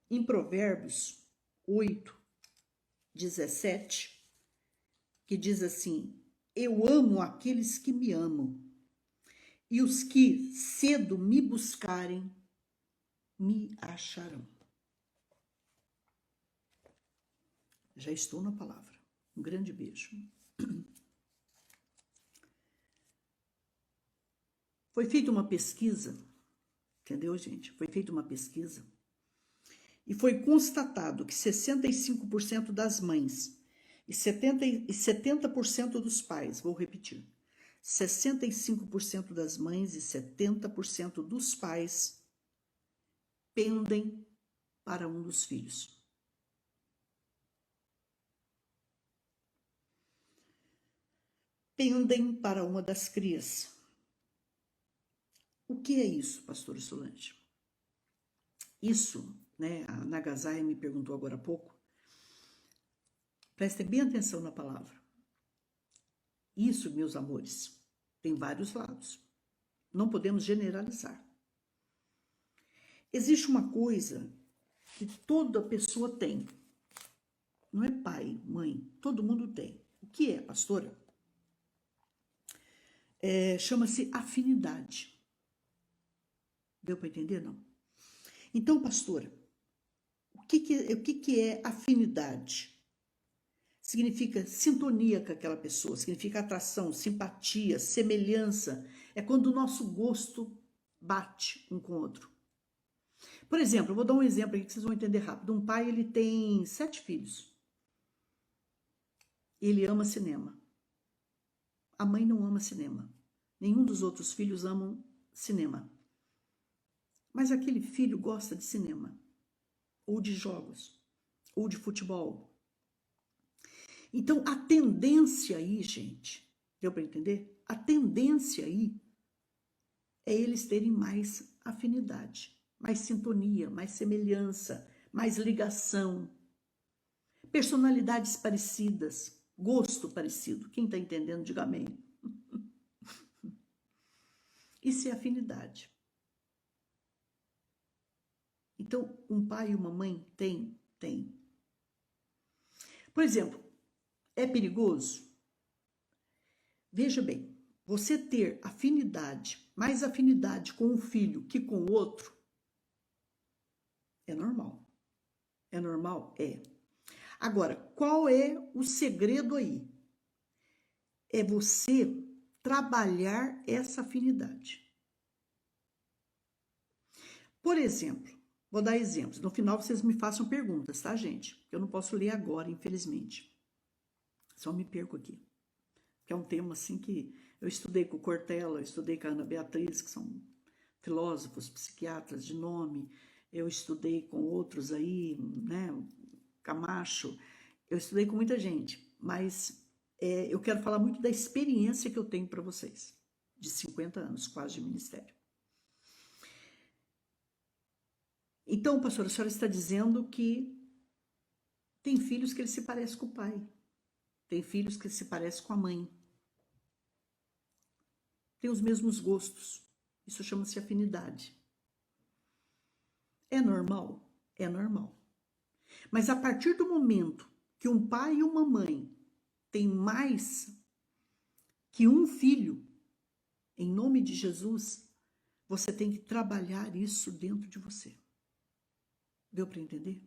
em Provérbios 8:17, que diz assim: eu amo aqueles que me amam, e os que cedo me buscarem, me acharão. Já estou na palavra. Um grande beijo. Foi feita uma pesquisa, entendeu, gente? Foi feita uma pesquisa e foi constatado que 65% das mães e 70% dos pais, vou repetir, 65% das mães e 70% dos pais pendem para um dos filhos. Pendem para uma das crias. O que é isso, pastora Solange? Isso, né, a Nagasai me perguntou agora há pouco. Prestem bem atenção na palavra. Isso, meus amores, tem vários lados. Não podemos generalizar. Existe uma coisa que toda pessoa tem. Não é pai, mãe, todo mundo tem. O que é, pastora? Chama-se afinidade. Deu para entender, não? Então, pastora, o que é afinidade? Significa sintonia com aquela pessoa, significa atração, simpatia, semelhança. É quando o nosso gosto bate um com o outro. Por exemplo, eu vou dar um exemplo aqui que vocês vão entender rápido. Um pai, ele tem 7 filhos. Ele ama cinema. A mãe não ama cinema. Nenhum dos outros filhos amam cinema. Mas aquele filho gosta de cinema, ou de jogos, ou de futebol. Então, a tendência aí, gente, deu para entender? A tendência aí é eles terem mais afinidade, mais sintonia, mais semelhança, mais ligação, personalidades parecidas, gosto parecido. Quem está entendendo, diga amém. Isso é afinidade. Então, um pai e uma mãe tem. Por exemplo, é perigoso? Veja bem, você ter afinidade, mais afinidade com um filho que com o outro, é normal. É normal? É. Agora, qual é o segredo aí? É você trabalhar essa afinidade. Por exemplo, vou dar exemplos. No final vocês me façam perguntas, tá, gente? Eu não posso ler agora, infelizmente. Só me perco aqui. Que é um tema assim que eu estudei com o Cortella, eu estudei com a Ana Beatriz, que são filósofos, psiquiatras de nome. Eu estudei com outros aí, né? Camacho. Eu estudei com muita gente, mas eu quero falar muito da experiência que eu tenho para vocês, de 50 anos quase de ministério. Então, pastora, a senhora está dizendo que tem filhos que ele se parece com o pai, tem filhos que ele se parece com a mãe, tem os mesmos gostos. Isso chama-se afinidade. É normal? É normal. Mas a partir do momento que um pai e uma mãe têm mais que um filho, em nome de Jesus, você tem que trabalhar isso dentro de você. Deu para entender?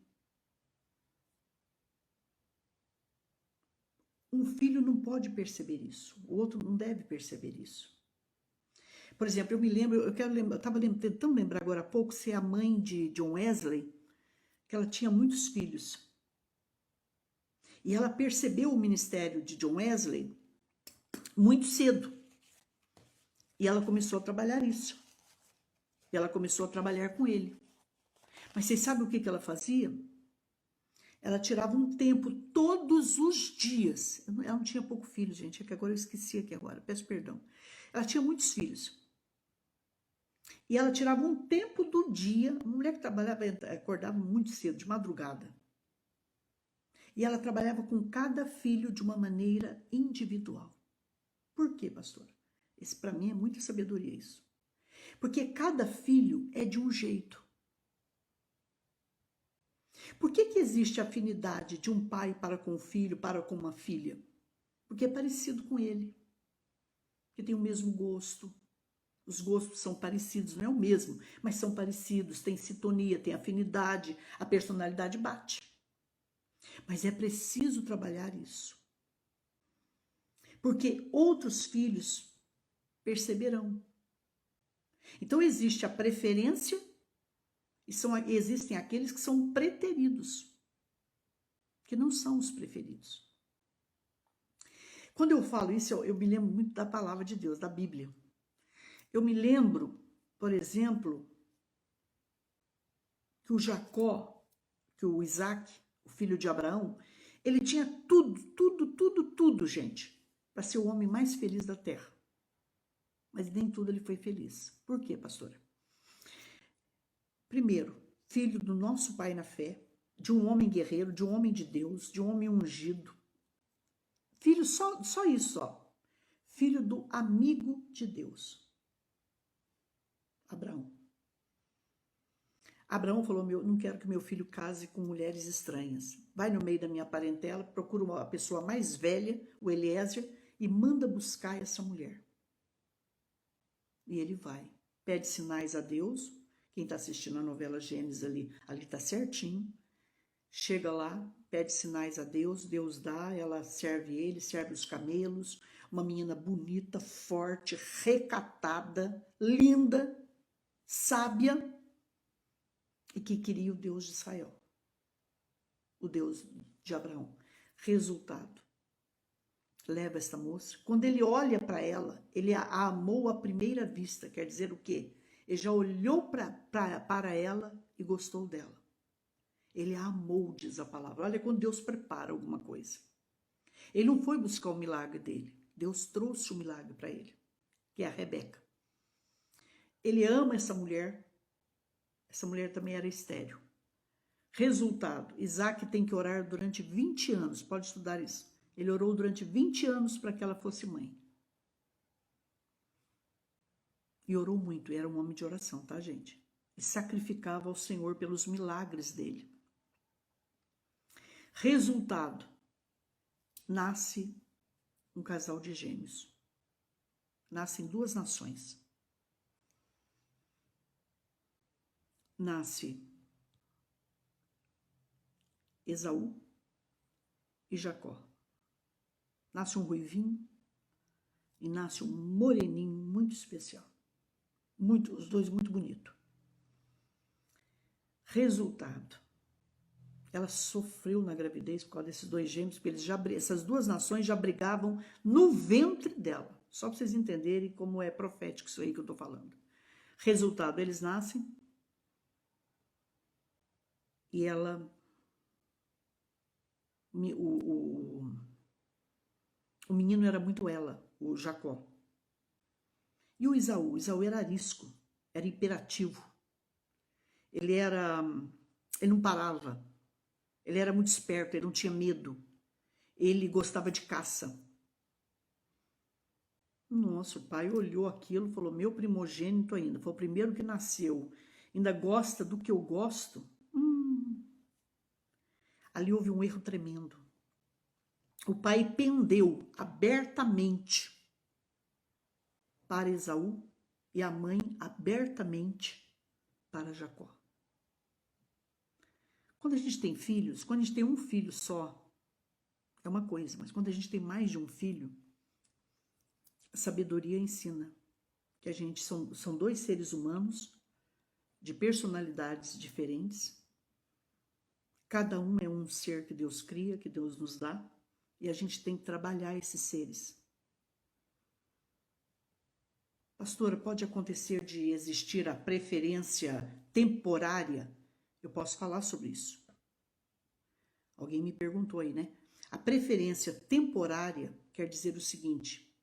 Um filho não pode perceber isso, o outro não deve perceber isso. Por exemplo, eu me lembro, eu estava tentando lembrar agora há pouco se é a mãe de John Wesley, que ela tinha muitos filhos. E ela percebeu o ministério de John Wesley muito cedo. E ela começou a trabalhar isso. E ela começou a trabalhar com ele. Mas vocês sabem o que ela fazia? Ela tirava um tempo todos os dias. Ela não tinha pouco filho, gente. É que agora eu esqueci aqui agora. Peço perdão. Ela tinha muitos filhos. E ela tirava um tempo do dia. Uma mulher que trabalhava, acordava muito cedo, de madrugada. E ela trabalhava com cada filho de uma maneira individual. Por quê, pastora? Esse para mim é muita sabedoria isso. Porque cada filho é de um jeito. Por que existe afinidade de um pai para com o filho, para com uma filha? Porque é parecido com ele, porque tem o mesmo gosto. Os gostos são parecidos, não é o mesmo, mas são parecidos, tem sintonia, tem afinidade, a personalidade bate. Mas é preciso trabalhar isso. Porque outros filhos perceberão. Então existe a preferência e existem aqueles que são preteridos, que não são os preferidos. Quando eu falo isso, eu me lembro muito da palavra de Deus, da Bíblia. Eu me lembro, por exemplo, que o Jacó, que o Isaac, o filho de Abraão, ele tinha tudo, gente, para ser o homem mais feliz da terra. Mas nem tudo ele foi feliz. Por quê, pastora? Primeiro, filho do nosso pai na fé, de um homem guerreiro, de um homem de Deus, de um homem ungido. Filho, só isso, ó. Filho do amigo de Deus. Abraão. Abraão falou, não quero que meu filho case com mulheres estranhas. Vai no meio da minha parentela, procura uma pessoa mais velha, o Eliezer, e manda buscar essa mulher. E ele vai. Pede sinais a Deus. Quem está assistindo a novela Gênesis ali está certinho. Chega lá, pede sinais a Deus, Deus dá, ela serve ele, serve os camelos. Uma menina bonita, forte, recatada, linda, sábia, e que queria o Deus de Israel, o Deus de Abraão. Resultado, leva esta moça. Quando ele olha para ela, ele a amou à primeira vista, quer dizer o quê? Ele já olhou para ela e gostou dela. Ele a amou, diz a palavra. Olha quando Deus prepara alguma coisa. Ele não foi buscar o milagre dele. Deus trouxe o milagre para ele, que é a Rebeca. Ele ama essa mulher. Essa mulher também era estéril. Resultado, Isaac tem que orar durante 20 anos. Pode estudar isso. Ele orou durante 20 anos para que ela fosse mãe. E orou muito. Era um homem de oração, tá, gente? E sacrificava ao Senhor pelos milagres dele. Resultado, nasce um casal de gêmeos. Nascem duas nações. Nasce Esaú e Jacó. Nasce um ruivinho e nasce um moreninho muito especial. Os dois muito bonitos. Resultado, ela sofreu na gravidez por causa desses dois gêmeos, porque essas duas nações já brigavam no ventre dela. Só para vocês entenderem como é profético isso aí que eu estou falando. Resultado, eles nascem e ela... O menino era muito ela, o Jacó. E o Esaú era arisco, era imperativo. Ele não parava. Ele era muito esperto, ele não tinha medo. Ele gostava de caça. Nossa, o pai olhou aquilo e falou, meu primogênito ainda, foi o primeiro que nasceu, ainda gosta do que eu gosto? Ali houve um erro tremendo. O pai pendeu abertamente para Esaú e a mãe abertamente para Jacó. Quando a gente tem filhos, quando a gente tem um filho só, é uma coisa, mas quando a gente tem mais de um filho, a sabedoria ensina que a gente são dois seres humanos de personalidades diferentes. Cada um é um ser que Deus cria, que Deus nos dá, e a gente tem que trabalhar esses seres. Pastora, pode acontecer de existir a preferência temporária? Eu posso falar sobre isso. Alguém me perguntou aí, né? A preferência temporária quer dizer o seguinte: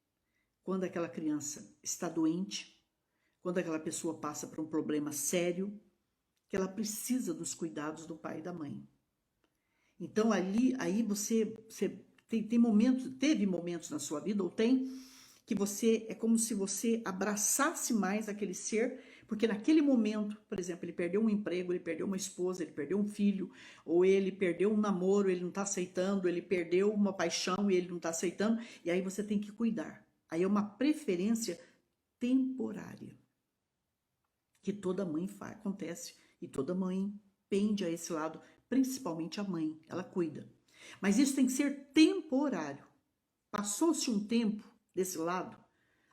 quando aquela criança está doente, quando aquela pessoa passa por um problema sério, que ela precisa dos cuidados do pai e da mãe. Então aí você teve momentos na sua vida, ou tem, que você é como se você abraçasse mais aquele ser, Porque naquele momento, por exemplo, ele perdeu um emprego, ele perdeu uma esposa, ele perdeu um filho, ou ele perdeu um namoro, ele não está aceitando, ele perdeu uma paixão e ele não está aceitando, e aí você tem que cuidar. Aí é uma preferência temporária, que toda mãe faz, acontece, e toda mãe pende a esse lado, principalmente a mãe, ela cuida. Mas isso tem que ser temporário. Passou-se um tempo desse lado,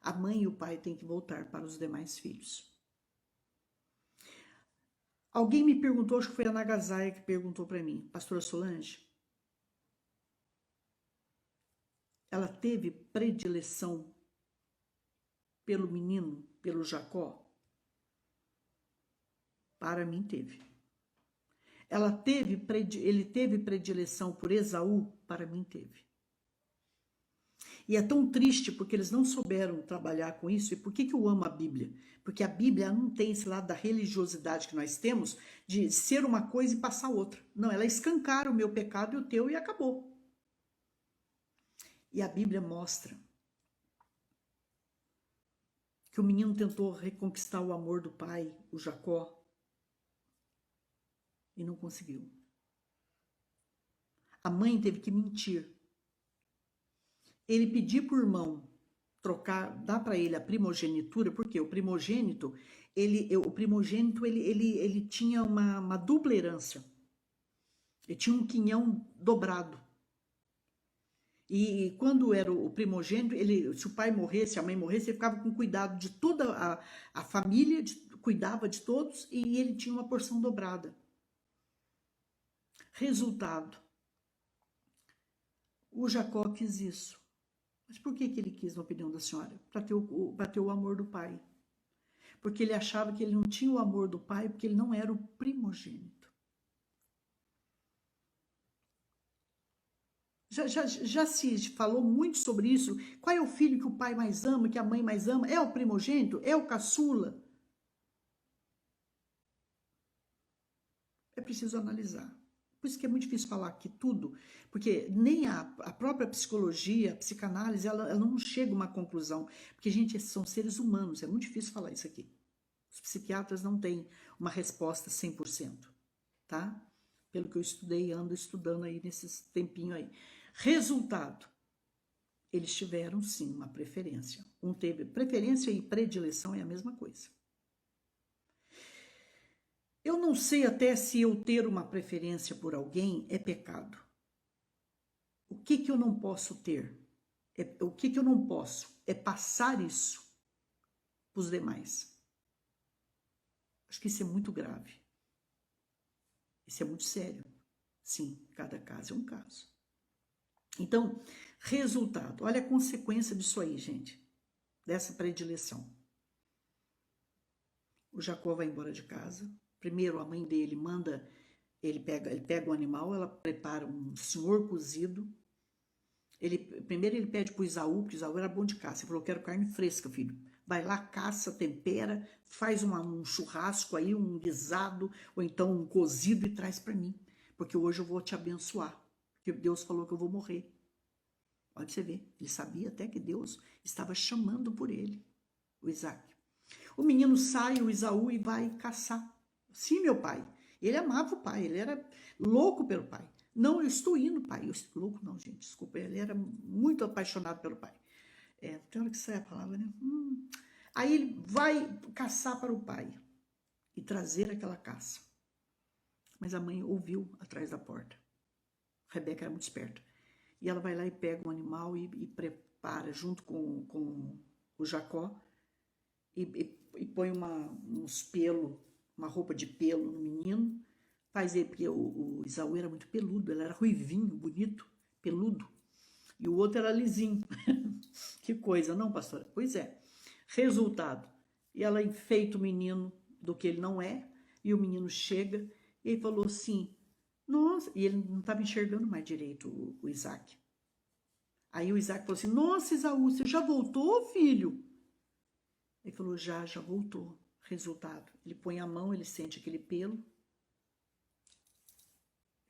a mãe e o pai têm que voltar para os demais filhos. Alguém me perguntou, acho que foi a Nagazaya que perguntou para mim, pastora Solange, ela teve predileção pelo menino, pelo Jacó? Para mim teve. Ele teve predileção por Esaú? Para mim teve. E é tão triste porque eles não souberam trabalhar com isso. E por que eu amo a Bíblia? Porque a Bíblia não tem esse lado da religiosidade que nós temos de ser uma coisa e passar outra. Não, ela escancara o meu pecado e o teu e acabou. E a Bíblia mostra que o menino tentou reconquistar o amor do pai, o Jacó, e não conseguiu. A mãe teve que mentir. Ele pediu para o irmão trocar, dar para ele a primogenitura, porque o primogênito, ele tinha uma dupla herança. Ele tinha um quinhão dobrado. E quando era o primogênito, se o pai morresse, a mãe morresse, ele ficava com cuidado de toda a família, cuidava de todos, e ele tinha uma porção dobrada. Resultado, o Jacó quis isso. Mas por que ele quis, na opinião da senhora? Para ter o amor do pai. Porque ele achava que ele não tinha o amor do pai, porque ele não era o primogênito. Já se falou muito sobre isso. Qual é o filho que o pai mais ama, que a mãe mais ama? É o primogênito? É o caçula? É preciso analisar. Por isso que é muito difícil falar que tudo, porque nem a própria psicologia, a psicanálise, ela não chega a uma conclusão, porque, gente, são seres humanos, é muito difícil falar isso aqui. Os psiquiatras não têm uma resposta 100%, tá? Pelo que eu estudei, ando estudando aí nesses tempinho aí. Resultado, eles tiveram sim uma preferência. Um teve preferência e predileção é a mesma coisa. Eu não sei até se eu ter uma preferência por alguém é pecado. O que eu não posso ter? O que eu não posso? É passar isso para os demais. Acho que isso é muito grave. Isso é muito sério. Sim, cada caso é um caso. Então, resultado. Olha a consequência disso aí, gente. Dessa predileção. O Jacó vai embora de casa. Primeiro, a mãe dele manda, ele pega o animal, ela prepara um senhor cozido. Primeiro ele pede para o Isaú, porque o Isaú era bom de caça. Ele falou, quero carne fresca, filho. Vai lá, caça, tempera, faz um churrasco aí, um guisado, ou então um cozido e traz para mim. Porque hoje eu vou te abençoar. Porque Deus falou que eu vou morrer. Pode você ver, ele sabia até que Deus estava chamando por ele, o Isaac. O menino sai, o Isaú, e vai caçar. Sim, meu pai. Ele amava o pai, ele era louco pelo pai. Não, eu estou indo, pai. Louco não, gente, desculpa. Ele era muito apaixonado pelo pai. Tem hora que sai a palavra, né? Aí ele vai caçar para o pai e trazer aquela caça. Mas a mãe ouviu atrás da porta. Rebeca era muito esperta. E ela vai lá e pega um animal e prepara junto com o Jacó e põe uns pelo, uma roupa de pelo no menino. Faz ele, porque o Isaú era muito peludo, ele era ruivinho, bonito, peludo. E o outro era lisinho. Que coisa, não, pastora? Pois é. Resultado. E ela enfeita o menino do que ele não é, e o menino chega, e ele falou assim, nossa, e ele não estava enxergando mais direito o Isaac. Aí o Isaac falou assim, nossa, Isaú, você já voltou, filho? Ele falou, já voltou. Resultado, ele põe a mão, ele sente aquele pelo. Ele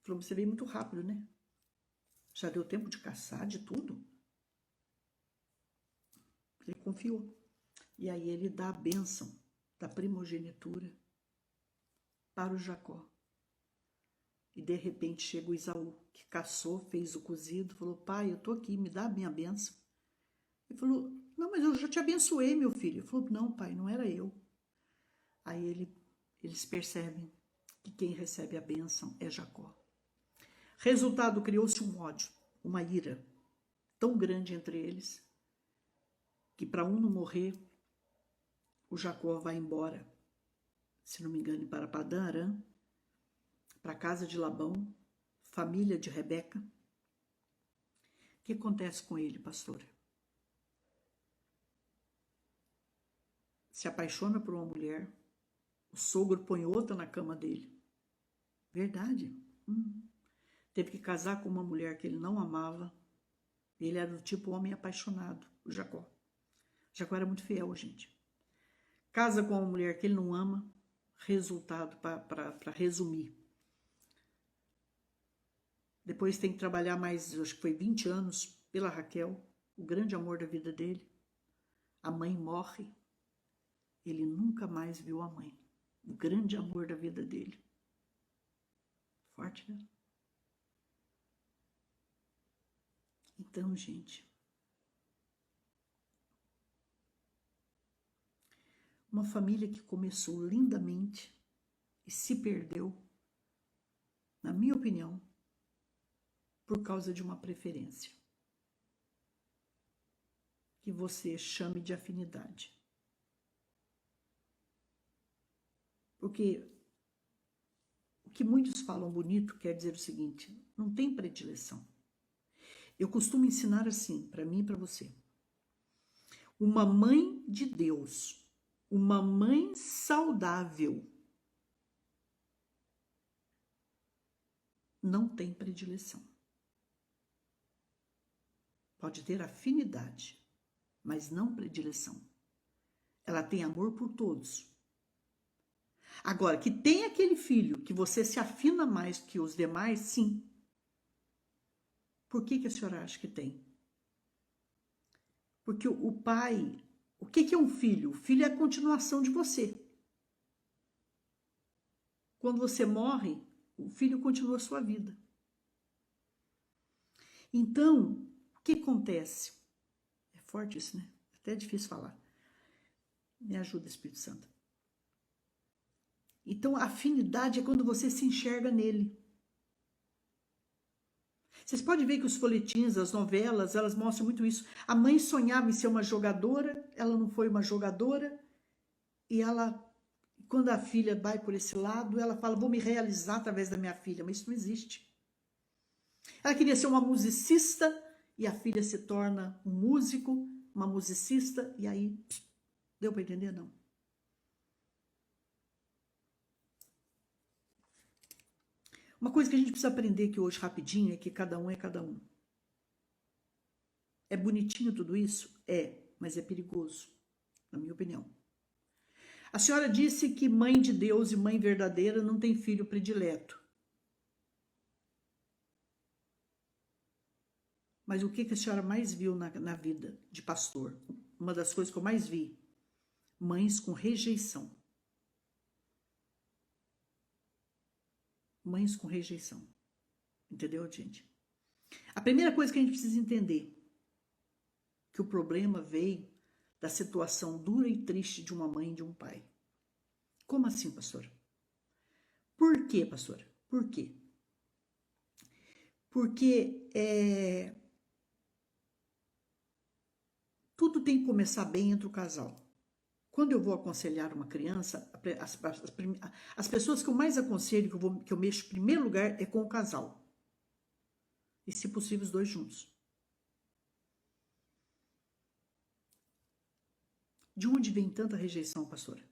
falou, você veio muito rápido, né? Já deu tempo de caçar, de tudo? Ele confiou. E aí ele dá a bênção da primogenitura para o Jacó. E de repente chega o Esaú, que caçou, fez o cozido, falou: pai, eu estou aqui, me dá a minha bênção. Ele falou: não, mas eu já te abençoei, meu filho. Ele falou: não, pai, não era eu. Aí eles percebem que quem recebe a bênção é Jacó. Resultado, criou-se um ódio, uma ira tão grande entre eles, que para um não morrer, o Jacó vai embora, se não me engano, para Padã Arã, para a casa de Labão, família de Rebeca. O que acontece com ele, pastora? Se apaixona por uma mulher, o sogro põe outra na cama dele. Verdade. Teve que casar com uma mulher que ele não amava. Ele era do tipo homem apaixonado, o Jacó. Jacó era muito fiel, gente. Casa com uma mulher que ele não ama. Resultado, para resumir. Depois tem que trabalhar mais, acho que foi 20 anos, pela Raquel, o grande amor da vida dele. A mãe morre. Ele nunca mais viu a mãe. O grande amor da vida dele. Forte, né? Então, gente, uma família que começou lindamente e se perdeu, na minha opinião, por causa de uma preferência que você chame de afinidade. Porque o que muitos falam bonito quer dizer o seguinte: não tem predileção. Eu costumo ensinar assim, para mim e para você. Uma mãe de Deus, uma mãe saudável, não tem predileção. Pode ter afinidade, mas não predileção. Ela tem amor por todos. Agora, que tem aquele filho que você se afina mais que os demais, sim. Por que a senhora acha que tem? Porque o pai, o que é um filho? O filho é a continuação de você. Quando você morre, o filho continua a sua vida. Então, o que acontece? É forte isso, né? Até é difícil falar. Me ajuda, Espírito Santo. Então, a afinidade é quando você se enxerga nele. Vocês podem ver que os folhetins, as novelas, elas mostram muito isso. A mãe sonhava em ser uma jogadora, ela não foi uma jogadora, e ela, quando a filha vai por esse lado, ela fala: vou me realizar através da minha filha, mas isso não existe. Ela queria ser uma musicista, e a filha se torna um músico, uma musicista, e aí, deu para entender? Não. Uma coisa que a gente precisa aprender aqui hoje rapidinho é que cada um é cada um. É bonitinho tudo isso? É, mas é perigoso, na minha opinião. A senhora disse que mãe de Deus e mãe verdadeira não tem filho predileto. Mas o que a senhora mais viu na vida de pastor? Uma das coisas que eu mais vi: mães com rejeição. Mães com rejeição. Entendeu, gente? A primeira coisa que a gente precisa entender, que o problema veio da situação dura e triste de uma mãe e de um pai. Como assim, pastora? Por quê, pastora? Por quê? Porque tudo tem que começar bem entre o casal. Quando eu vou aconselhar uma criança, as pessoas que eu mais aconselho, que eu mexo em primeiro lugar, é com o casal. E, se possível, os dois juntos. De onde vem tanta rejeição, pastora?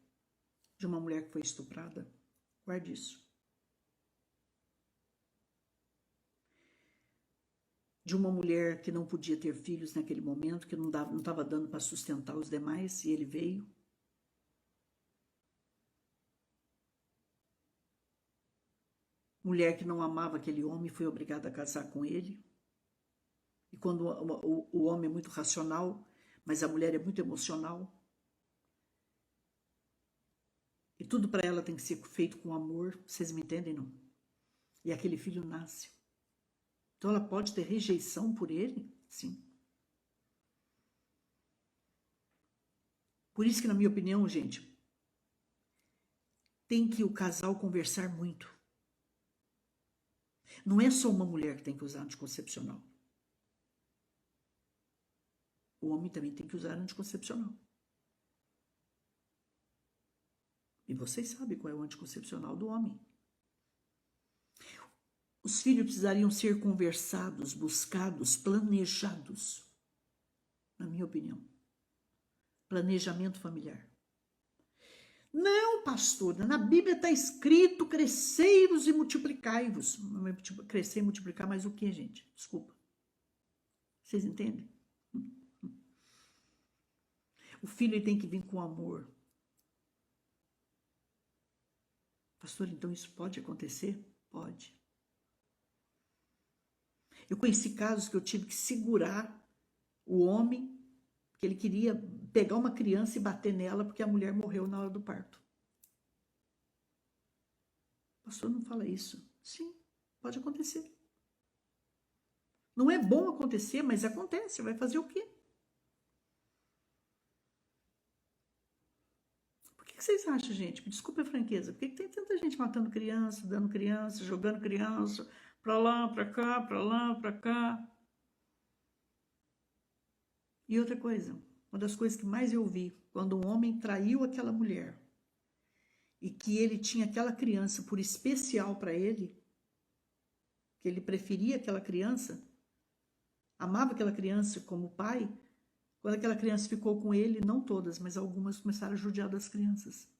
De uma mulher que foi estuprada? Guarde isso. De uma mulher que não podia ter filhos naquele momento, que não estava dando para sustentar os demais, e ele veio. Mulher que não amava aquele homem, foi obrigada a casar com ele. E quando o homem é muito racional, mas a mulher é muito emocional. E tudo para ela tem que ser feito com amor. Vocês me entendem, não? E aquele filho nasce. Então ela pode ter rejeição por ele? Sim. Por isso que, na minha opinião, gente, tem que o casal conversar muito. Não é só uma mulher que tem que usar anticoncepcional. O homem também tem que usar anticoncepcional. E vocês sabem qual é o anticoncepcional do homem. Os filhos precisariam ser conversados, buscados, planejados, na minha opinião. Planejamento familiar. Não, pastor, na Bíblia está escrito crescei-vos e multiplicai-vos. Crescer e multiplicar, mas o que, gente? Desculpa. Vocês entendem? O filho ele tem que vir com amor. Pastor, então isso pode acontecer? Pode. Eu conheci casos que eu tive que segurar o homem, que ele queria pegar uma criança e bater nela porque a mulher morreu na hora do parto. Pastor, não fala isso. Sim, pode acontecer. Não é bom acontecer, mas acontece. Vai fazer o quê? Por que vocês acham, gente? Me desculpe a franqueza. Por que tem tanta gente matando criança, dando criança, jogando criança, pra lá, pra cá, pra lá, pra cá? E outra coisa, uma das coisas que mais eu vi, quando um homem traiu aquela mulher e que ele tinha aquela criança por especial para ele, que ele preferia aquela criança, amava aquela criança como pai, quando aquela criança ficou com ele, não todas, mas algumas começaram a judiar das crianças.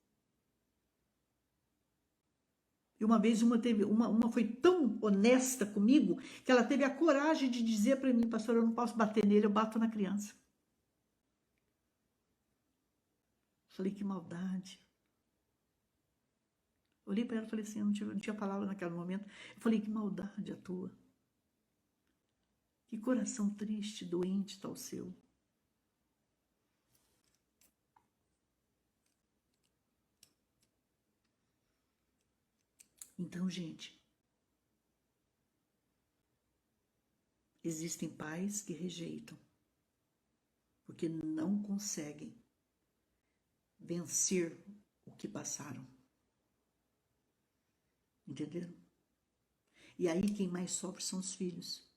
E uma vez uma foi tão honesta comigo que ela teve a coragem de dizer para mim, pastor, eu não posso bater nele, eu bato na criança. Falei, que maldade. Olhei para ela e falei assim, eu não tinha palavra naquele momento. Eu falei, que maldade a tua. Que coração triste, doente está o seu. Então, gente, existem pais que rejeitam, porque não conseguem vencer o que passaram. Entenderam? E aí quem mais sofre são os filhos.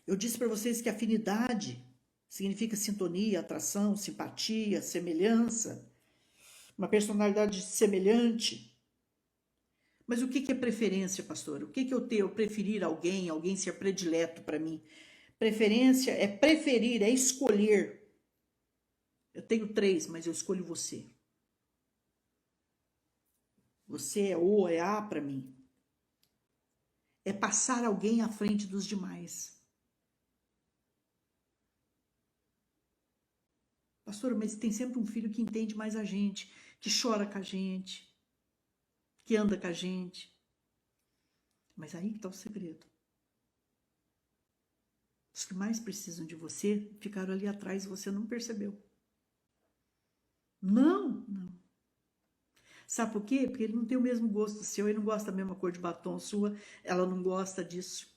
Eu disse para vocês que afinidade significa sintonia, atração, simpatia, semelhança, uma personalidade semelhante. Mas o que é preferência, pastor? O que eu tenho? Eu preferir alguém ser predileto para mim. Preferência é preferir, é escolher. Eu tenho 3, mas eu escolho você. Você é O, é A para mim. É passar alguém à frente dos demais. Pastor, mas tem sempre um filho que entende mais a gente, que chora com a gente, que anda com a gente. Mas aí que está o segredo. Os que mais precisam de você ficaram ali atrás e você não percebeu. Não. Sabe por quê? Porque ele não tem o mesmo gosto seu, ele não gosta da mesma cor de batom sua, ela não gosta disso.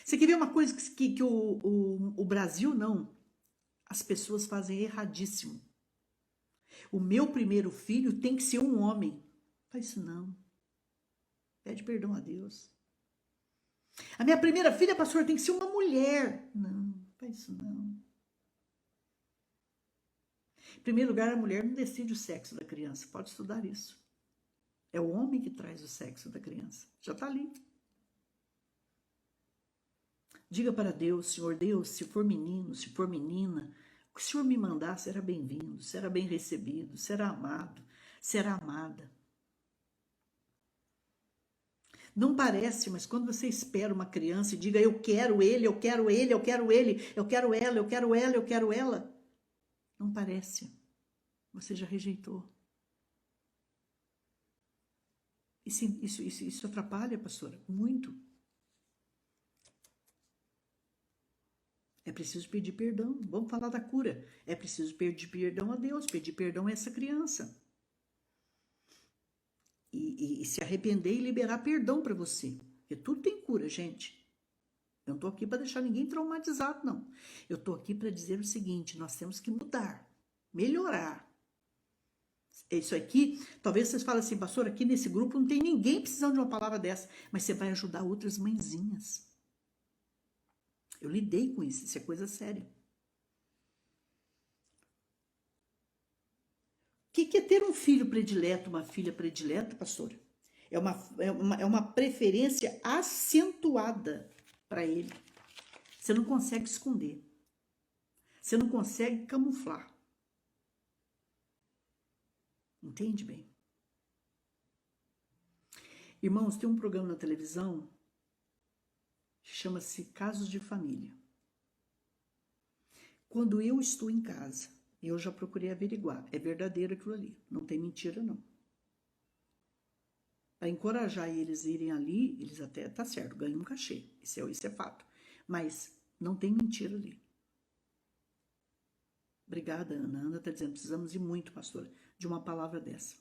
Você quer ver uma coisa que o Brasil não? As pessoas fazem erradíssimo. O meu primeiro filho tem que ser um homem. Faz isso não. Pede perdão a Deus. A minha primeira filha, pastor, tem que ser uma mulher. Não, faz isso não. Em primeiro lugar, a mulher não decide o sexo da criança. Pode estudar isso. É o homem que traz o sexo da criança. Já está ali. Diga para Deus, Senhor Deus, se for menino, se for menina, o que o Senhor me mandar será bem-vindo, será bem recebido, será amado, será amada. Não parece, mas quando você espera uma criança e diga eu quero ele, eu quero ele, eu quero ele, eu quero ela, eu quero ela, eu quero ela, não parece. Você já rejeitou. Isso atrapalha, pastora, muito. É preciso pedir perdão. Vamos falar da cura. É preciso pedir perdão a Deus, pedir perdão a essa criança. E se arrepender e liberar perdão para você. Porque tudo tem cura, gente. Eu não estou aqui para deixar ninguém traumatizado, não. Eu estou aqui para dizer o seguinte: nós temos que mudar, melhorar. Isso aqui, talvez vocês falem assim, pastor, aqui nesse grupo não tem ninguém precisando de uma palavra dessa, mas você vai ajudar outras mãezinhas. Eu lidei com isso é coisa séria. O que é ter um filho predileto, uma filha predileta, pastora? É uma preferência acentuada para ele. Você não consegue esconder. Você não consegue camuflar. Entende bem? Irmãos, tem um programa na televisão que chama-se Casos de Família. Quando eu estou em casa, eu já procurei averiguar, é verdadeiro aquilo ali, não tem mentira não. Para encorajar eles a irem ali, eles até, tá certo, ganham um cachê, isso é fato, mas não tem mentira ali. Obrigada, Ana. Ana está dizendo, precisamos ir muito, pastora, de uma palavra dessa.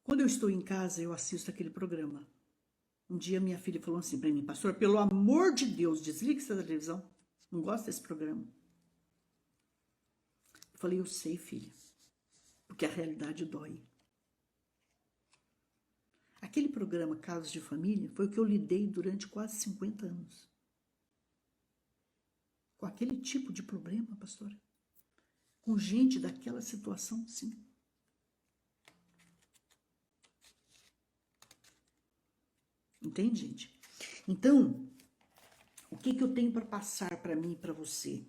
Quando eu estou em casa, eu assisto aquele programa. Um dia minha filha falou assim para mim, pastor, pelo amor de Deus, desliga essa televisão. Não gosto desse programa. Eu falei, eu sei, filha, porque a realidade dói. Aquele programa Casos de Família foi o que eu lidei durante quase 50 anos. Com aquele tipo de problema, pastora. Com gente daquela situação, sim. Entende, gente? Então, o que eu tenho para passar para mim e para você?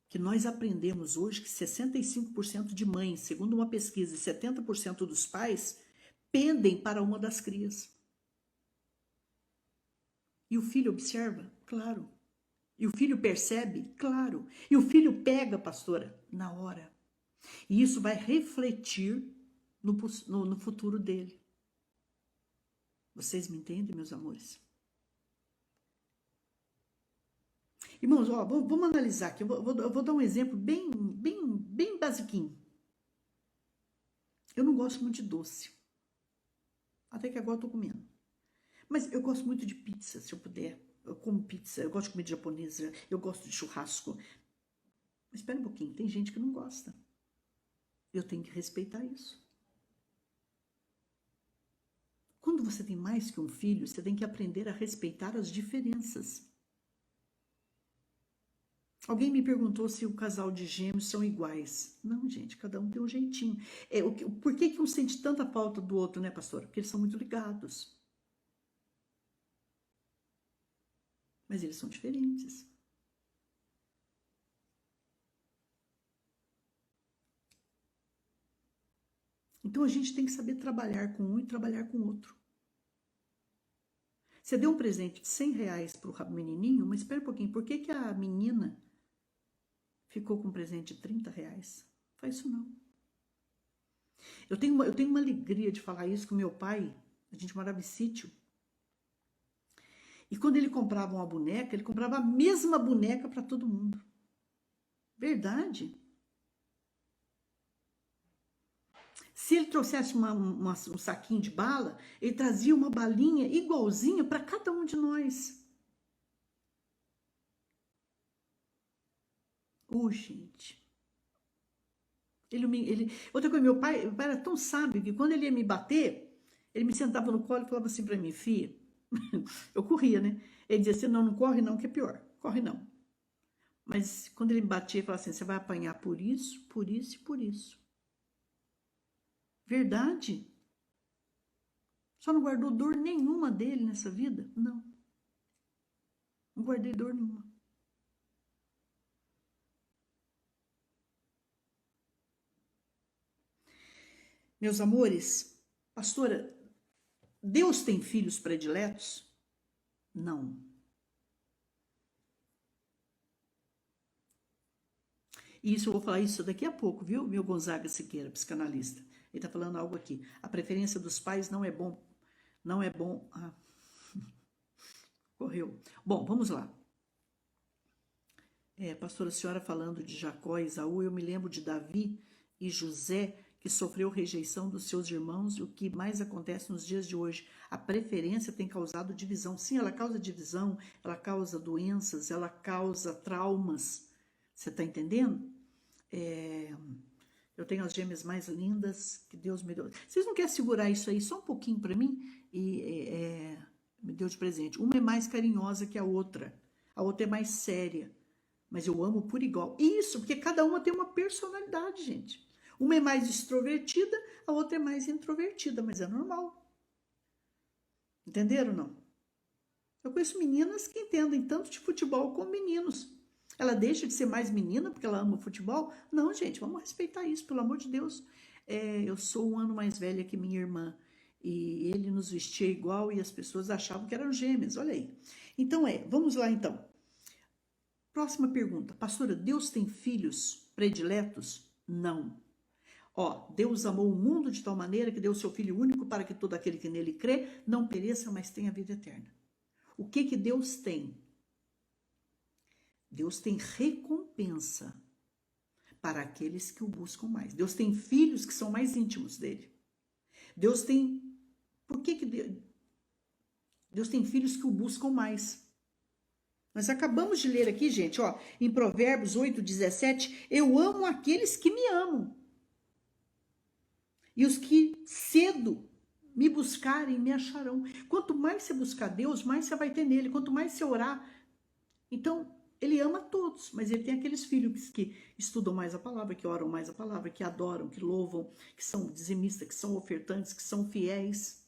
Que nós aprendemos hoje que 65% de mães, segundo uma pesquisa, e 70% dos pais pendem para uma das crias. E o filho observa? Claro. E o filho percebe? Claro. E o filho pega, pastora, na hora. E isso vai refletir no futuro dele. Vocês me entendem, meus amores? Irmãos, ó, vamos analisar aqui. Eu vou dar um exemplo bem basiquinho. Eu não gosto muito de doce. Até que agora eu tô comendo. Mas eu gosto muito de pizza, se eu puder. Eu como pizza, eu gosto de comida japonesa, eu gosto de churrasco. Mas espera um pouquinho, tem gente que não gosta. Eu tenho que respeitar isso. Quando você tem mais que um filho, você tem que aprender a respeitar as diferenças. Alguém me perguntou se o casal de gêmeos são iguais. Não, gente, cada um tem um jeitinho. Por que um sente tanta falta do outro, né, pastora? Porque eles são muito ligados. Mas eles são diferentes. Então a gente tem que saber trabalhar com um e trabalhar com o outro. Você deu um presente de R$100 para o menininho, mas espera um pouquinho, por que a menina ficou com um presente de R$30? Faz isso não. Eu tenho uma alegria de falar isso com meu pai. A gente morava em sítio. E quando ele comprava uma boneca, ele comprava a mesma boneca para todo mundo. Verdade. Se ele trouxesse um saquinho de bala, ele trazia uma balinha igualzinha para cada um de nós. Gente. Outra coisa, meu pai era tão sábio que quando ele ia me bater, ele me sentava no colo e falava assim para mim, filha, eu corria, né? Ele dizia assim, não corre não, que é pior, corre não. Mas quando ele me batia, ele falava assim, você vai apanhar por isso, por isso e por isso. Verdade? Só não guardou dor nenhuma dele nessa vida? Não. Não guardei dor nenhuma. Meus amores, pastora, Deus tem filhos prediletos? Não. E isso eu vou falar isso daqui a pouco, viu? Meu Gonzaga Siqueira, psicanalista. Ele está falando algo aqui. A preferência dos pais não é bom. Não é bom. Correu. Bom, vamos lá. Pastora, a senhora falando de Jacó e Esaú, eu me lembro de Davi e José, que sofreu rejeição dos seus irmãos, e o que mais acontece nos dias de hoje. A preferência tem causado divisão. Sim, ela causa divisão, ela causa doenças, ela causa traumas. Você está entendendo? Eu tenho as gêmeas mais lindas que Deus me deu. Vocês não querem segurar isso aí só um pouquinho para mim? Me deu de presente. Uma é mais carinhosa que a outra é mais séria. Mas eu amo por igual. Isso, porque cada uma tem uma personalidade, gente. Uma é mais extrovertida, a outra é mais introvertida, mas é normal. Entenderam, não? Eu conheço meninas que entendem tanto de futebol como meninos. Ela deixa de ser mais menina porque ela ama futebol? Não, gente, vamos respeitar isso, pelo amor de Deus. Eu sou um ano mais velha que minha irmã e ele nos vestia igual e as pessoas achavam que eram gêmeas, olha aí. Então vamos lá então. Próxima pergunta. Pastora, Deus tem filhos prediletos? Não. Deus amou o mundo de tal maneira que deu o seu Filho único para que todo aquele que nele crê não pereça, mas tenha vida eterna. O que Deus tem? Deus tem recompensa para aqueles que o buscam mais. Deus tem filhos que são mais íntimos dele. Deus tem... Por que Deus tem filhos que o buscam mais? Nós acabamos de ler aqui, gente, em Provérbios 8:17, eu amo aqueles que me amam. E os que cedo me buscarem, me acharão. Quanto mais você buscar Deus, mais você vai ter nele. Quanto mais você orar. Então, ele ama todos, mas ele tem aqueles filhos que estudam mais a palavra, que oram mais a palavra, que adoram, que louvam, que são dizimistas, que são ofertantes, que são fiéis,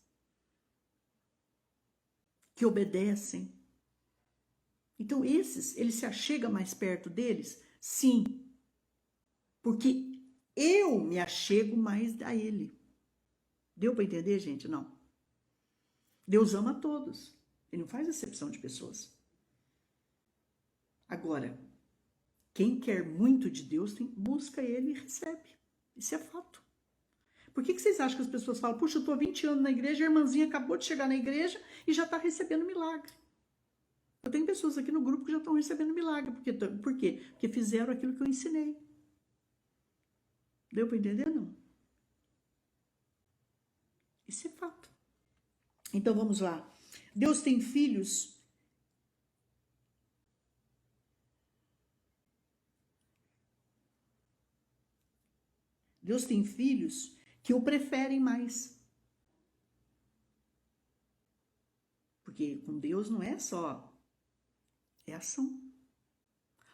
que obedecem. Então, ele se achega mais perto deles? Sim, porque eu me achego mais a ele. Deu para entender, gente? Não. Deus ama a todos. Ele não faz acepção de pessoas. Agora, quem quer muito de Deus, busca ele e recebe. Isso é fato. Por que vocês acham que as pessoas falam, puxa, eu estou há 20 anos na igreja, a irmãzinha acabou de chegar na igreja e já está recebendo milagre? Eu tenho pessoas aqui no grupo que já estão recebendo milagre. Por quê? Porque fizeram aquilo que eu ensinei. Deu para entender, não? Isso é fato. Então, vamos lá. Deus tem filhos... Deus tem filhos que o preferem mais. Porque com Deus não é só... É ação.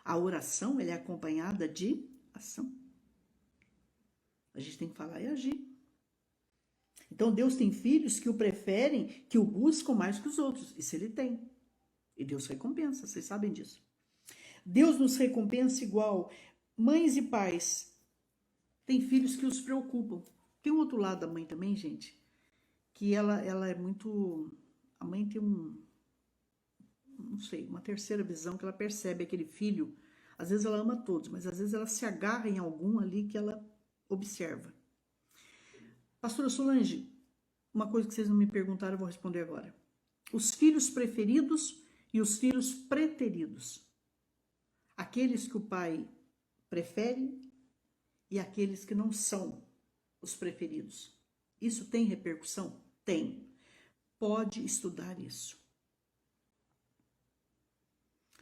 A oração, ela é acompanhada de ação. A gente tem que falar e agir. Então, Deus tem filhos que o preferem, que o buscam mais que os outros. Isso ele tem. E Deus recompensa, vocês sabem disso. Deus nos recompensa igual. Mães e pais têm filhos que os preocupam. Tem um outro lado da mãe também, gente, que ela é muito... A mãe tem não sei, uma terceira visão que ela percebe aquele filho. Às vezes ela ama todos, mas às vezes ela se agarra em algum ali que ela observa. Pastora Solange, uma coisa que vocês não me perguntaram, eu vou responder agora. Os filhos preferidos e os filhos preteridos. Aqueles que o pai prefere e aqueles que não são os preferidos. Isso tem repercussão? Tem. Pode estudar isso.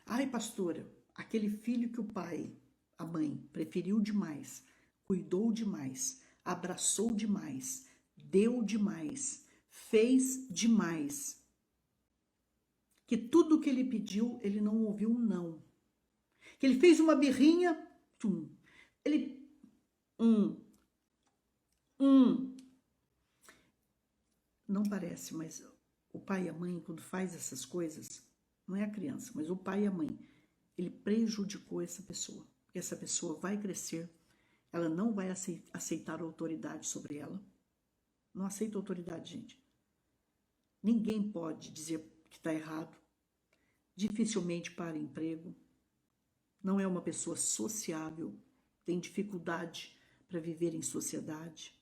Ai, pastora, aquele filho que o pai, a mãe, preferiu demais, cuidou demais, abraçou demais, deu demais, fez demais, que tudo que ele pediu, ele não ouviu um não. Que ele fez uma birrinha, ele... Não parece, mas o pai e a mãe, quando faz essas coisas, não é a criança, mas o pai e a mãe, ele prejudicou essa pessoa. Porque essa pessoa vai crescer, ela não vai aceitar autoridade sobre ela. Não aceita autoridade, gente. Ninguém pode dizer que está errado. Dificilmente para emprego. Não é uma pessoa sociável. Tem dificuldade para viver em sociedade.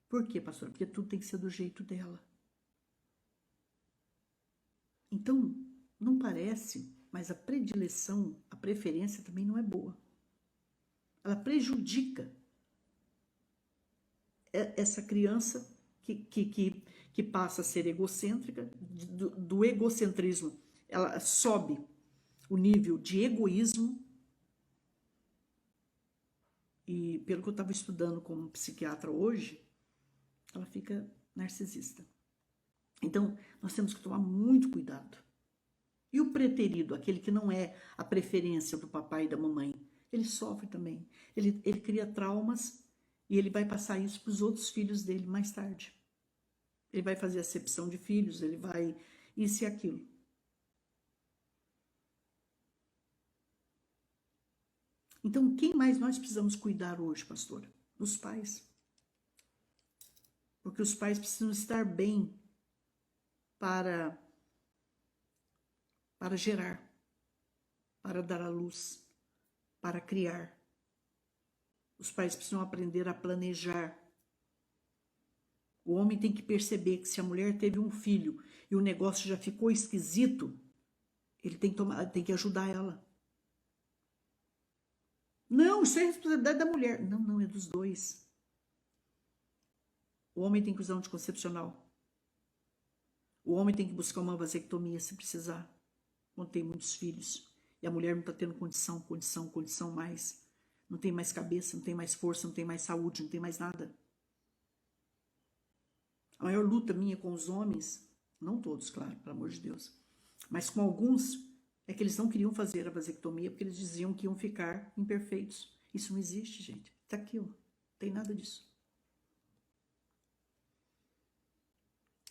Por quê, pastora? Porque tudo tem que ser do jeito dela. Então, Não parece, mas a predileção, a preferência também não é boa. Ela prejudica essa criança que passa a ser egocêntrica, do egocentrismo. Ela sobe o nível de egoísmo e, pelo que eu estava estudando como psiquiatra hoje, ela fica narcisista. Então, nós temos que tomar muito cuidado. E o preterido, aquele que não é a preferência do papai e da mamãe, ele sofre também. Ele cria traumas e ele vai passar isso para os outros filhos dele mais tarde. Ele vai fazer acepção de filhos, ele vai isso e aquilo. Então, quem mais nós precisamos cuidar hoje, pastora? Os pais. Porque os pais precisam estar bem para gerar, para dar à luz, para criar. Os pais precisam aprender a planejar. O homem tem que perceber que se a mulher teve um filho e o negócio já ficou esquisito, ele tem que ajudar ela. Não, isso é responsabilidade da mulher. Não, não, é dos dois. O homem tem que usar um anticoncepcional. O homem tem que buscar uma vasectomia se precisar, quando tem muitos filhos. E a mulher não está tendo condição mais. Não tem mais cabeça, não tem mais força, não tem mais saúde, não tem mais nada. A maior luta minha com os homens, não todos, claro, pelo amor de Deus, mas com alguns, é que eles não queriam fazer a vasectomia porque eles diziam que iam ficar imperfeitos. Isso não existe, gente. Está aqui, ó. Não tem nada disso.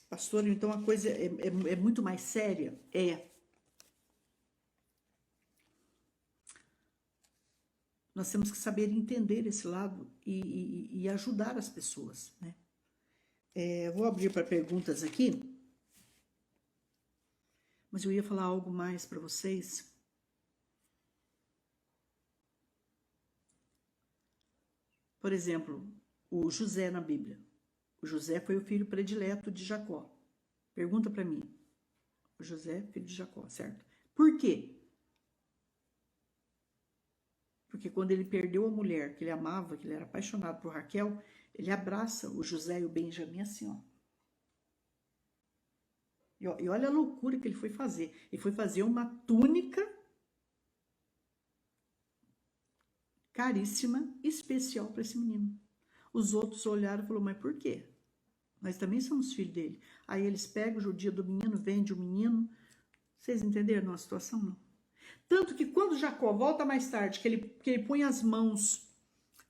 Pastor, então a coisa é muito mais séria? É. Nós temos que saber entender esse lado e ajudar as pessoas, né? Vou abrir para perguntas aqui, mas eu ia falar algo mais para vocês. Por exemplo, o José na Bíblia. O José foi o filho predileto de Jacó. Pergunta para mim. O José, filho de Jacó, certo? Por quê? Porque quando ele perdeu a mulher que ele amava, que ele era apaixonado por Raquel, ele abraça o José e o Benjamim assim, ó. E olha a loucura que ele foi fazer. Ele foi fazer uma túnica caríssima, especial para esse menino. Os outros olharam e falaram, mas por quê? Nós também somos filhos dele. Aí eles pegam o judia do menino, vendem o menino. Vocês entenderam a situação? Não. Tanto que quando Jacó volta mais tarde, que ele põe as mãos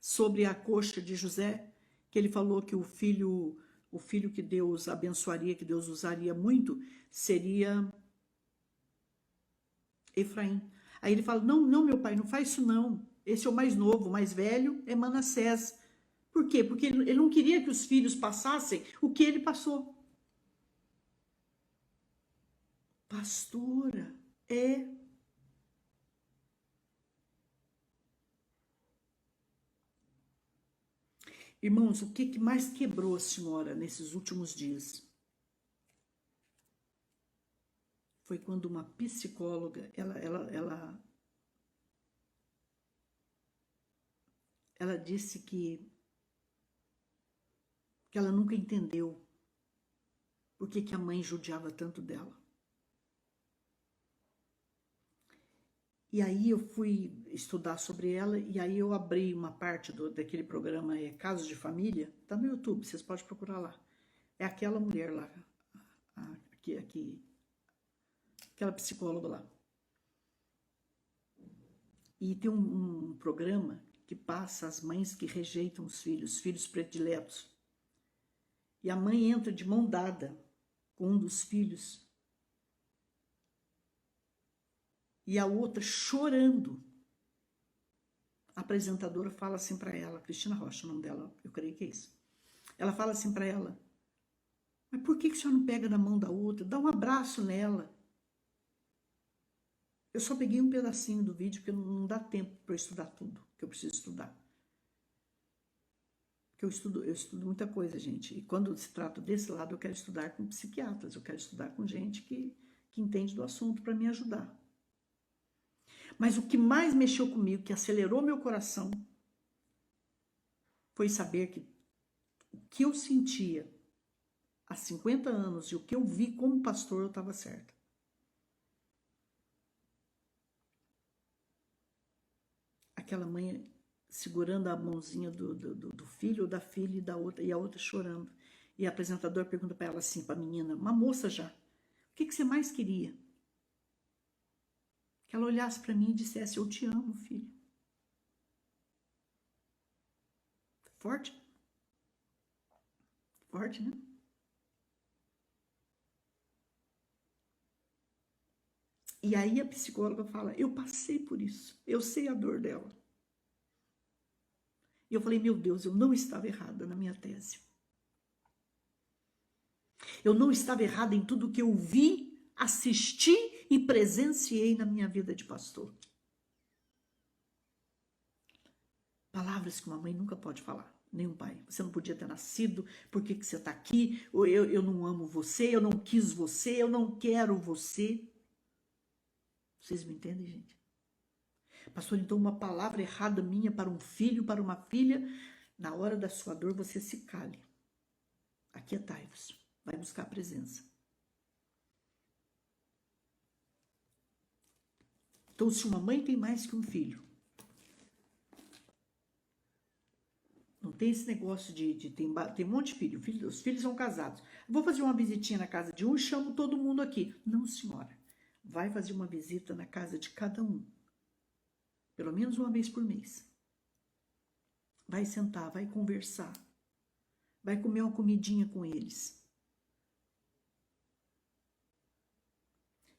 sobre a coxa de José, que ele falou que o filho que Deus abençoaria, que Deus usaria muito, seria Efraim. Aí ele fala, não, não, meu pai, não faz isso não. Esse é o mais novo, o mais velho é Manassés. Por quê? Porque ele não queria que os filhos passassem o que ele passou. Pastora, Irmãos, o que mais quebrou a senhora nesses últimos dias? Foi quando uma psicóloga, ela disse que ela nunca entendeu por que a mãe judiava tanto dela. E aí eu fui estudar sobre ela e aí eu abri uma parte daquele programa Casos de Família, tá no YouTube, vocês podem procurar lá. É aquela mulher lá, aquela psicóloga lá. E tem um programa que passa as mães que rejeitam os filhos prediletos. E a mãe entra de mão dada com um dos filhos. E a outra chorando. A apresentadora fala assim para ela, Cristina Rocha, o nome dela, eu creio que é isso. Ela fala assim para ela, mas por que a senhora não pega na mão da outra? Dá um abraço nela. Eu só peguei um pedacinho do vídeo, porque não dá tempo para eu estudar tudo que eu preciso estudar. Porque eu estudo muita coisa, gente. E quando se trata desse lado, eu quero estudar com psiquiatras, eu quero estudar com gente que que entende do assunto para me ajudar. Mas o que mais mexeu comigo, que acelerou meu coração, foi saber que o que eu sentia há 50 anos e o que eu vi como pastor, eu estava certa. Aquela mãe segurando a mãozinha do filho ou da filha e a outra chorando. E a apresentadora pergunta para ela assim, para a menina, uma moça já, o que você mais queria? Que ela olhasse para mim e dissesse, eu te amo, filho. Forte? Forte, né? E aí a psicóloga fala, eu passei por isso, eu sei a dor dela. E eu falei, meu Deus, eu não estava errada na minha tese. Eu não estava errada em tudo que eu vi, assisti e presenciei na minha vida de pastor. Palavras que uma mãe nunca pode falar, nem um pai. Você não podia ter nascido, por que você está aqui? Ou eu não amo você, eu não quis você, eu não quero você. Vocês me entendem, gente? Pastor, então uma palavra errada minha para um filho, para uma filha, na hora da sua dor você se cale. Aquietai-vos, vai buscar a presença. Então, se uma mãe tem mais que um filho, não tem esse negócio tem um monte de filho, os filhos são casados. Vou fazer uma visitinha na casa de um e chamo todo mundo aqui. Não, senhora. Vai fazer uma visita na casa de cada um. Pelo menos uma vez por mês. Vai sentar, vai conversar. Vai comer uma comidinha com eles.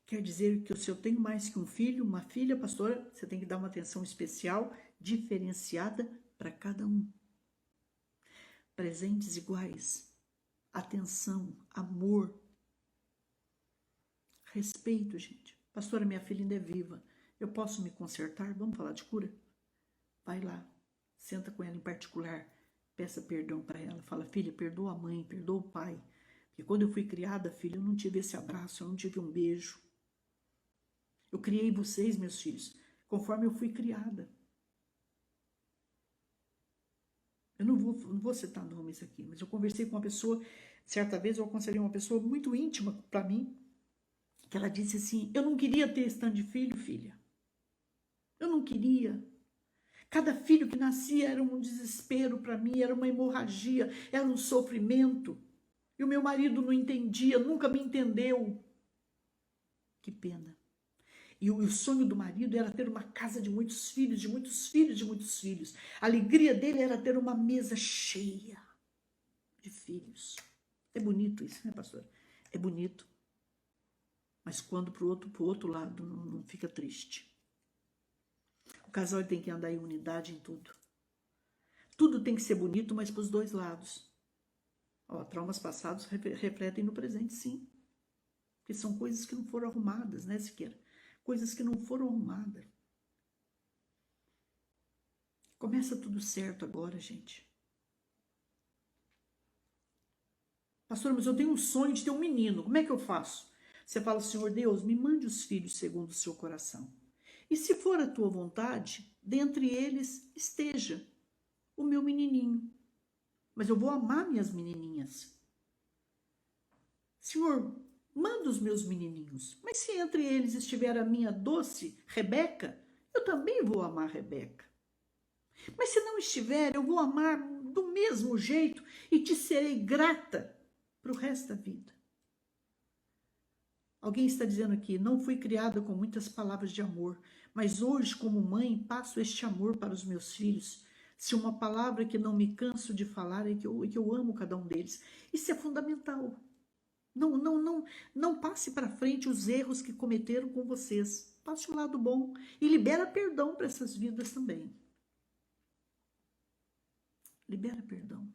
Quer dizer que se eu tenho mais que um filho, uma filha, pastora, você tem que dar uma atenção especial, diferenciada para cada um. Presentes iguais, atenção, amor, respeito, gente. Pastora, minha filha ainda é viva, eu posso me consertar? Vamos falar de cura? Vai lá, senta com ela em particular, peça perdão para ela, fala, filha, perdoa a mãe, perdoa o pai, porque quando eu fui criada, filha, eu não tive esse abraço, eu não tive um beijo. Eu criei vocês, meus filhos, conforme eu fui criada. Eu não vou citar nomes aqui, mas eu conversei com uma pessoa, certa vez eu aconselhei uma pessoa muito íntima para mim, que ela disse assim, eu não queria ter esse tanto de filho, filha. Eu não queria. Cada filho que nascia era um desespero para mim, era uma hemorragia, era um sofrimento. E o meu marido não entendia, nunca me entendeu. Que pena. E o sonho do marido era ter uma casa de muitos filhos, de muitos filhos, de muitos filhos. A alegria dele era ter uma mesa cheia de filhos. É bonito isso, né, pastor? É bonito. Mas quando pro outro lado, não fica triste. O casal tem que andar em unidade em tudo. Tudo tem que ser bonito, mas para os dois lados. Ó, traumas passados refletem no presente, sim. Porque são coisas que não foram arrumadas, né, Siqueira? Coisas que não foram arrumadas. Começa tudo certo agora, gente. Pastor, mas eu tenho um sonho de ter um menino. Como é que eu faço? Você fala, Senhor Deus, me mande os filhos segundo o seu coração. E se for a tua vontade, dentre eles esteja o meu menininho. Mas eu vou amar minhas menininhas. Senhor, manda os meus menininhos. Mas se entre eles estiver a minha doce Rebeca, eu também vou amar Rebeca. Mas se não estiver, eu vou amar do mesmo jeito e te serei grata para o resto da vida. Alguém está dizendo aqui, não fui criada com muitas palavras de amor, mas hoje, como mãe, passo este amor para os meus filhos. Se uma palavra que não me canso de falar é que eu amo cada um deles. Isso é fundamental. Não passe para frente os erros que cometeram com vocês. Passe o lado bom e libera perdão para essas vidas também. Libera perdão.